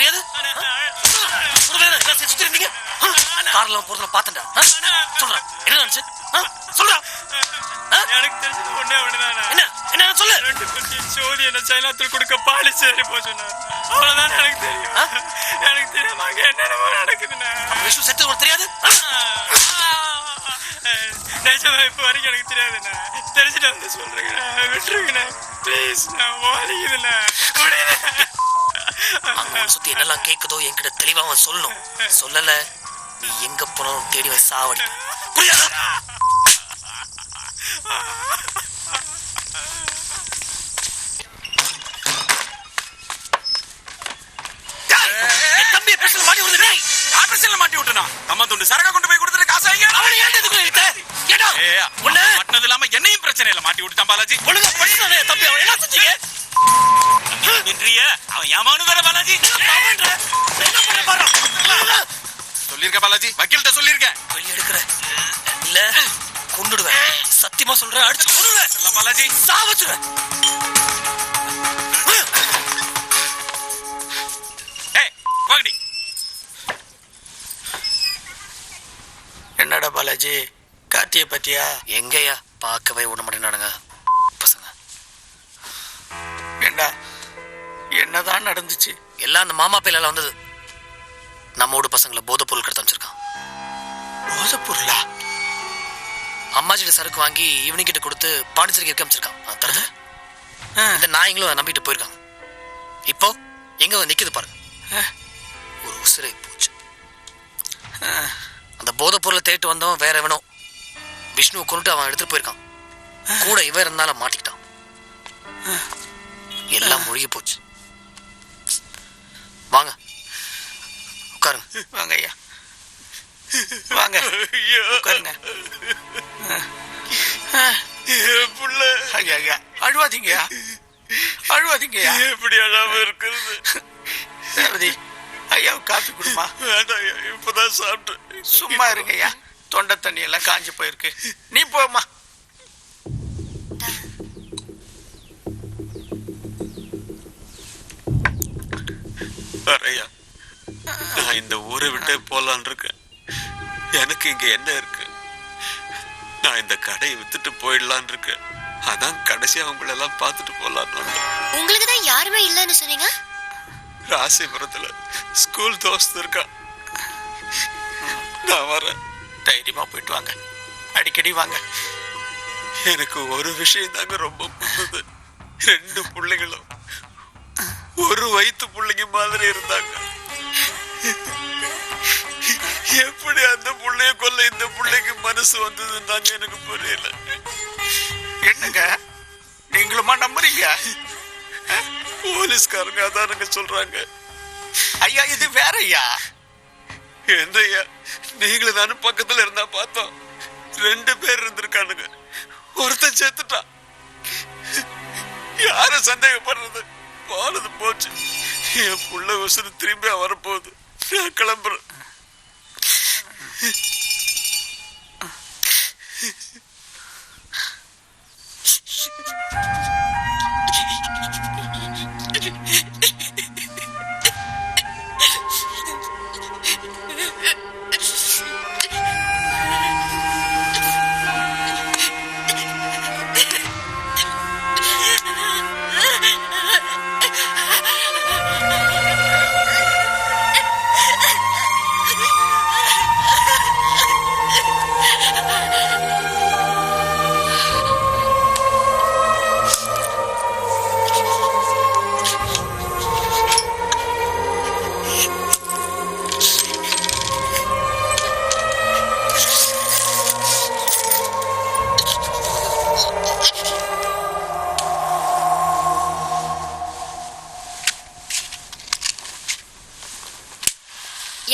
தெரியாது? சுத்தி இருந்தீங்க கார்ல போறதுல பாத்தண்டா. சொல்றேன் என்ன நினைச்சு சொல்றா. எனக்கு தெரிஞ்சது ஒண்ணே ஒண்ணுதானே. என்ன சொல்லு. 2 குட்டி சோதி என்ன சைனாத்தில் கொடுக்க பாலிசி ஏறி போய் சொன்னார். அவ்வளவுதான் எனக்கு தெரியும். எனக்கு தெரியாம அங்க என்னென்னமோ நடக்குதுண்ணே. விஷ்ணு செத்து உனக்கு தெரியாது? நிஜமா இப்ப வரைக்கும் எனக்கு தெரியாதுண்ணே. தெரிஞ்சுட்டு வந்து சொல்றேங்கண்ணே. விட்டுருங்கண்ணே ப்ளீஸ். நான் ஓடிக்குதுண்ணே. அங்க சுத்தி என்னெல்லாம் கேக்குதோ என்கிட்ட தெளிவா அவன் சொல்லணும். சொல்லல நீ எங்க போனாலும் தேடி வந்து சாவடி. புரியாதா? தம்பியை பிரச்சனை மாட்டி விடுது. ஆபரேஷன்ல மாட்டி விட்டுனா அம்மா துண்டு சரகா கொண்டு போய் கொடுத்துட்டு காசாங்க. அவன் ஏன் எதுக்குள்ள இழுத்த? கேடா ஒண்ணு மாட்டினது இல்லாம என்னையும் பிரச்சனையில மாட்டி விட்டுட்டான் பாலாஜி. ஒழுங்கா படிச்சானே தம்பி. அவன் என்ன செஞ்சீங்க? நின்றிய அவன் ஏமானு வேற பாலாஜி. என்ன பண்ண பாரு. சொல்லிருக்க பாலாஜி. வக்கீல்கிட்ட சொல்லிருக்கேன். வெளிய எடுக்கற இல்ல கொன்னுடுவேன். சத்தியமா சொல்றேன். அடிச்சு கொன்னுடுவேன் பாலாஜி. சாவச்சுடுவேன். வாங்கடி. என்னடா பாலாஜி கார்த்தியை பத்தியா? எங்கயா பார்க்கவே விட மாட்டேனானுங்க பசங்க. ஏண்டா என்னதான் நடந்துச்சு? எல்லாம் அந்த மாமா பேலால வந்தது. நம்ம ஊடு பசங்களை போதை பொருள் கடத்த அமைச்சிருக்கான். போதை பொருளா? அம்மாஜிட்ட சரக்கு வாங்கி ஈவினிங் கிட்ட கொடுத்து பாண்டிச்சேரிக்கு இருக்க அமைச்சிருக்கான். தருது இந்த நாயங்களும் நம்பிட்டு போயிருக்காங்க. இப்போ எங்க வந்து நிக்குது பாருங்க. ஒரு உசிரை போச்சு. அந்த போதை பொருளை தேட்டு வந்தவன் வேற எவனோ விஷ்ணுவை கொண்டுட்டு அவன் எடுத்துட்டு போயிருக்கான். கூட இவன் இருந்தாலும் மாட்டிக்கிட்டான். எல்லாம் மூழ்கி போச்சு. வாங்க உட்காருங்க. வாங்க ஐயா வாங்க உட்காருங்க. ஐயா ஐயா அழுவாதீங்க அழுவாதீங்க. எப்படி அழாம இருக்கிறது? ரேவதி ஐயா காஃபி குடுமா. வேண்டாம் ஐயா, இப்பதான் சாப்பிட்டேன். சும்மா இருங்க ஐயா. தொண்டை தண்ணி எல்லாம் காஞ்சு போயிருக்கு. நீ போமா. ஐயா நான் இந்த ஊரை விட்டே போலான் இருக்கேன். எனக்கு இங்க என்ன இருக்கு? நான் இந்த கடையை வித்துட்டு போயிடலான் இருக்கேன். அதான் கடைசியா அவங்களெல்லாம் பார்த்துட்டு போலான்னு. உங்களுக்கு தான் யாருமே இல்லைன்னு சொன்னீங்க. ராசிபுரத்துல ஸ்கூல் தோஸ்து இருக்கான். நான் வரேன். தைரியமா போயிட்டு வாங்க. அடிக்கடி வாங்க. எனக்கு ஒரு விஷயம் தாங்க ரொம்ப பிடிச்சது. 2 பிள்ளைங்களும் ஒரு வயிற்று பிள்ளைங்க மாதிரி இருந்தாங்க. எப்படி அந்த பிள்ளைய கொல்ல இந்த பிள்ளைக்கு மனசு வந்ததுன்னு எனக்கு புரியல. என்னங்க நீங்களுமா நம்புறீங்க? போலீஸ்காரங்க அதானுங்க சொல்றாங்க. ஐயா இது வேற ஐயா. என்னய்யா நீங்களும் நானும் பக்கத்துல இருந்தா பார்த்தோம். 2 பேர் இருந்திருக்கானுங்க. ஒருத்தன் செத்துட்டான். யார சந்தேகப்படுறது? போனது போச்சு. என் புள்ள உசுறு திரும்பி வரப்போகுது. நான் கிளம்புறேன்.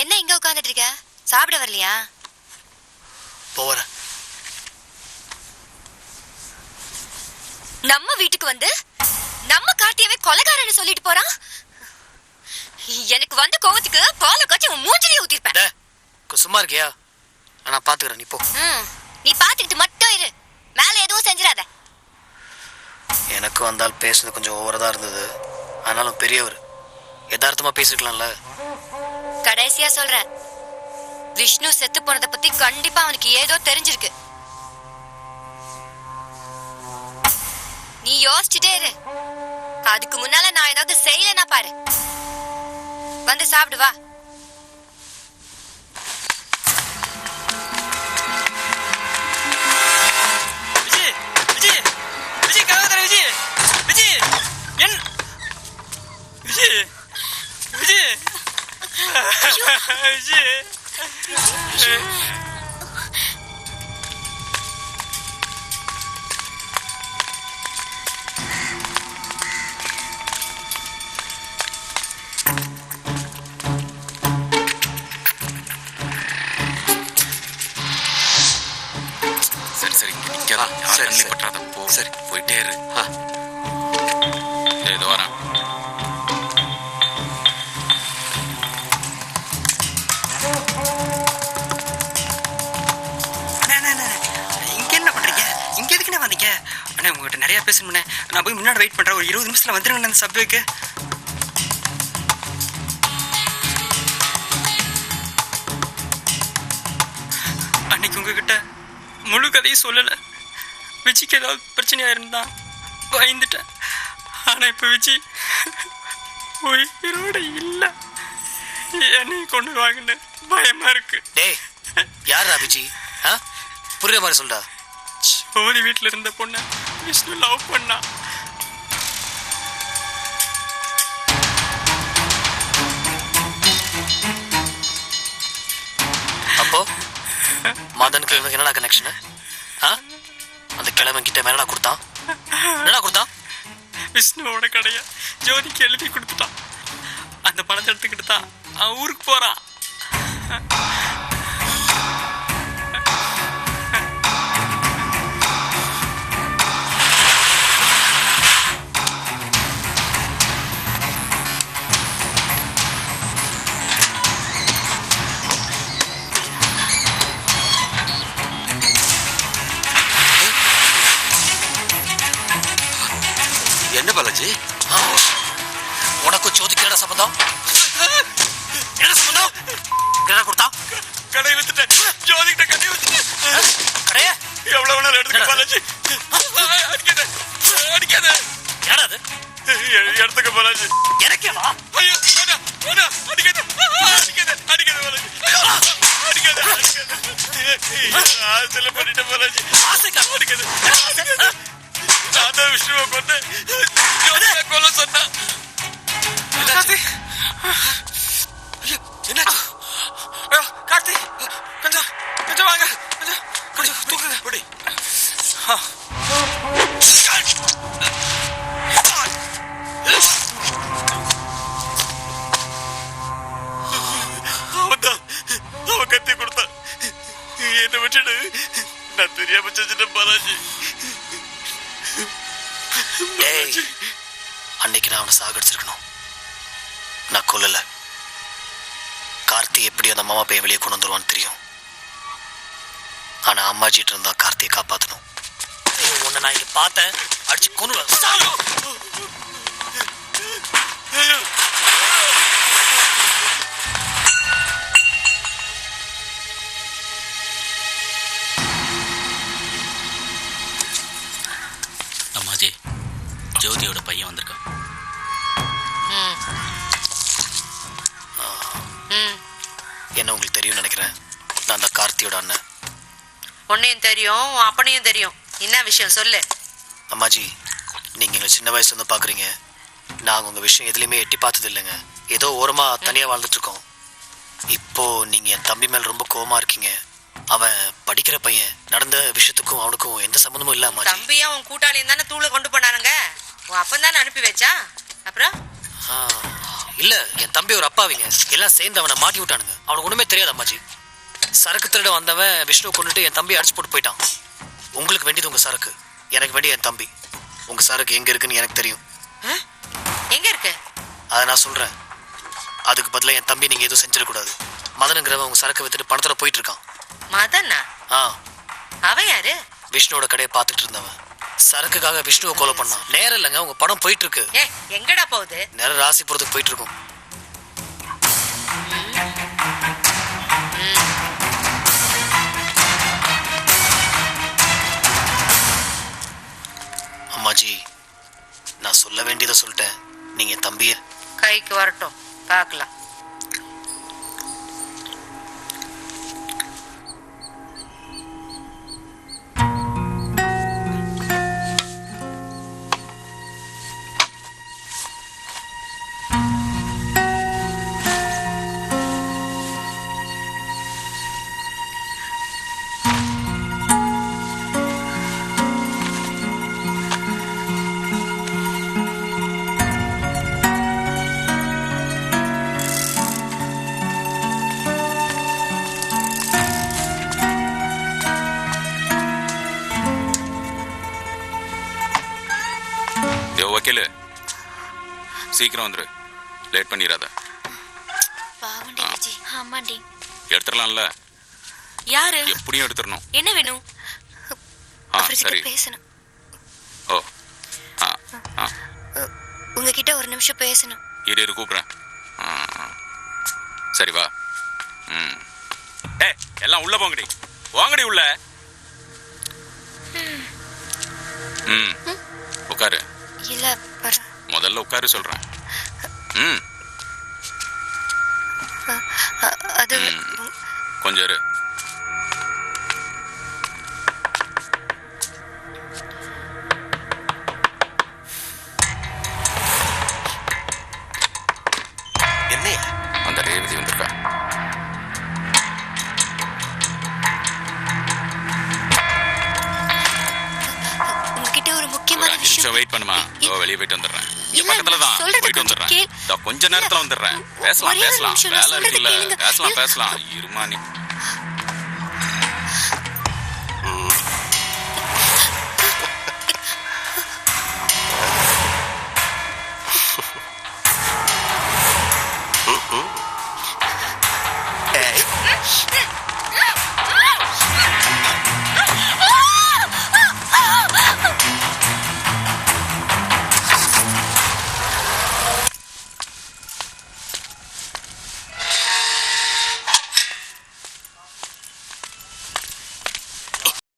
என்ன இங்க உட்கார்ந்துட்டு இருக்க? சாப்பிட வரலையா? போறேன். நம்ம வீட்டுக்கு வந்து நம்ம கார்த்தியவே கொலைகாரன்னு சொல்லிட்டு போறான். எனக்கு வந்த கோவத்துக்கு பாலை காய்ச்சி உன் மூஞ்சிலே ஊத்திருப்பேன். சும்மா இருக்கியா? நான் பாத்துக்கிறேன். நீ போ. நீ பாத்துக்கிட்டு மட்டும் இரு. மேல எதுவும் செஞ்சிடாத. எனக்கு வந்தால் பேசுறது கொஞ்சம் ஓவரா தான் இருந்தது. ஆனாலும் பெரியவர் யதார்த்தமா பேசிருக்கலாம்ல. கடைசியா சொல்றேன், விஷ்ணு செத்து போனதை பத்தி கண்டிப்பா அவனுக்கு ஏதோ தெரிஞ்சிருக்கு. நீ யோசிச்சுட்டே இரு. அதுக்கு முன்னால நான் ஏதாவது செய்யலனா பாரு. வந்து சாப்பிடு வா. விஜய் விஜய் விஜய் கதவு தர விஜய் விஜய் என் விஜய் விஜய் விஜய் சரி சரி இங்க நிக்கலாம். சரி சரி பற்றாத போ. சரி போயிட்டே இரு. இது வரேன். இங்க என்ன பண்றீங்க? இங்க எதுக்குண்ணே வந்தீங்க? அண்ணா உங்ககிட்ட நிறைய பேசணும்ண்ணே. நான் போய் முன்னாடி வெயிட் பண்றேன். ஒரு 20 நிமிஷத்துல வந்துருங்க அந்த சப்வேக்கு. அன்னைக்கு உங்ககிட்ட முழு கதையும் சொல்லல. விஜய்க்கு ஏதாவது பிரச்சனையா இருந்தா பயந்துட்டேன். ஆனா இப்ப விஜய் உயிரோட இல்ல. என்னை கொண்டு வாங்கன்னு பயமா இருக்கு. டேய் யாரா விஜி? புரியுற மாதிரி சொல்றா. ஜோதி வீட்டுல இருந்த பொண்ண விஷ்ணு லவ் பண்ணா. அப்போ மதனுக்கு இவனுக்கு என்னடா கனெக்ஷன்? அந்த கிழவன் கிட்ட என்னடா கொடுத்தான்? என்னடா கொடுத்தான்? விஷ்ணுவோட கடைய ஜோதிக்கு எழுதி கொடுத்துட்டான். அந்த பணத்தை எடுத்துக்கிட்டு தான் அவன் ஊருக்கு போறான். என்ன பாலாஜி? உனக்கு ஜோதிக்கு என்னடா சம்பந்தம்? என்ன சம்பந்தம்? என்னடா கொடுத்தா? கடை வித்துட்டேன். ஜோதி கிட்ட கடை வித்துட்டேன். கடைய எவ்வளவு நேரம் எடுத்துக்க பாலாஜி? அடிக்காத அடிக்காத. என்னடா அது? எடுத்துக்க பாலாஜி. எனக்கே வா. ஐயோ வேணாம் வேணாம். அடிக்காத அடிக்காத அடிக்காத பாலாஜி. அடிக்காத அடிக்காத. ஆசையில பண்ணிட்டேன் பாலாஜி. ஆசைக்கா? அடிக்காத அடிக்காத. நான் தான் விஷ்ணுவை கொண்டேன். ஜோதியை கொல்ல சொன்னான். என்னாச்சு? கார்த்தி கொஞ்சம் கொஞ்சம் வாங்க. கொஞ்சம் தூக்குங்க. குடி. அவன் கத்தி கொடுத்தான். என்னை விட்டுடு. நான் தெரியாம செஞ்சுட்டேன் பாலாஜி. டேய் அன்னைக்கு நான் அவனை சாகடிச்சிருக்கணும். நான் கொல்லல. கார்த்தி எப்படி அந்த மாமா பையன் வெளியே கொண்டு வந்துருவான்னு தெரியும். ஆனா அம்மாஜிட்டு இருந்தா கார்த்தியை காப்பாத்தணும். உன்னை நான் இங்க பார்த்தேன். அடிச்சு கொண்டு அம்மாஜி ஜோதியோட பையன் வந்திருக்கான். என்ன உங்களுக்கு தெரியும் நினைக்கிறேன். நான் அந்த கார்த்தியோட அண்ணன். உன்னையும் தெரியும், உன் அப்பனையும் தெரியும். என்ன விஷயம் சொல்லு. அம்மாஜி நீங்க எங்க சின்ன வயசுல இருந்து பாக்குறீங்க. நாங்க உங்க விஷயம் எதுலையுமே எட்டி பார்த்தது இல்லைங்க. ஏதோ ஓரமா தனியா வாழ்ந்துட்டு இருக்கோம். இப்போ நீங்க என் தம்பி மேல ரொம்ப கோவமா இருக்கீங்க. அவன் படிக்கிற பையன். நடந்த விஷயத்துக்கும் அவனுக்கும் எந்த சம்பந்தமும் இல்ல அம்மாஜி. தம்பியா உன் கூட்டாளியும் தானே தூளை கொண்டு போனானுங்க. உன் அப்பன் தானே அனுப்பி வச்சா. அப்புறம் இல்ல என் தம்பி ஒரு அப்பாவிங்க. எல்லாம் சேர்ந்து அவனை மாட்டி விட்டானுங்க. அவனுக்கு ஒண்ணுமே தெரியாது அம்மாஜி. சரக்கு திருட வந்தவன் விஷ்ணு கொண்டுட்டு என் தம்பி அடிச்சு போட்டு போயிட்டான். உங்களுக்கு வேண்டியது உங்க சரக்கு, எனக்கு வேண்டிய என் தம்பி. உங்க சரக்கு எங்க இருக்குன்னு எனக்கு தெரியும். எங்க இருக்கு? அதை நான் சொல்றேன். அதுக்கு பதிலா என் தம்பி நீங்க எதுவும் செஞ்சிடக்கூடாது. மதனுங்கிறவன் உங்க சரக்கு வித்துட்டு பணத்தோட போயிட்டு இருக்கான். மதனா? அவன் யாரு? விஷ்ணுவோட கடையை பார்த்துட்டு இருந்தவன். சரக்குக்காக விஷ்ணுவை கொலை பண்ணான். நேரம் இல்லைங்க, உங்க பணம் போயிட்டு இருக்கு. எங்கடா போகுது? நேரம் ராசிபுரத்துக்கு போயிட்டு இருக்கும். அம்மாஜி, நான் சொல்ல வேண்டியதை சொல்லிட்டேன். நீங்க தம்பிய கைக்கு வரட்டும், பார்க்கலாம். வக்கீலு சீக்கிரம் வந்துரு, லேட் பண்ணிடாத. பாவண்டி விஜி. ஆமாண்டி. எடுத்துடலாம்ல? யாரு? எப்படியும் எடுத்துடணும். என்ன வேணும்? சரி பேசணும். ஓ உங்ககிட்ட ஒரு நிமிஷம் பேசணும். இரு கூப்பிடுறேன். சரி வா. எல்லாம் உள்ள போங்கடி, வாங்கடி உள்ள. உட்காரு. இல்ல முதல்ல உட்காரு சொல்றேன். அது கொஞ்சம் இரு. என்னையா? அந்த ரேவதி வந்திருக்கா. உங்ககிட்ட ஒரு முக்கியமான விஷயம். வெயிட் பண்ணுமா, வெளியே போயிட்டு வந்துடுறேன். இல்ல, பக்கத்துல தான் சொல்றது போயிட்டு கொஞ்சம் வந்துடுறேன். கொஞ்ச நேரத்துல வந்துடுறேன். பேசலாம் ஒரே ஒரு பேசலாம், நிமிஷம், வேலை நான் சொல்றது இருக்குல்ல. கேளுங்க. பேசலாம் இருமா நீ.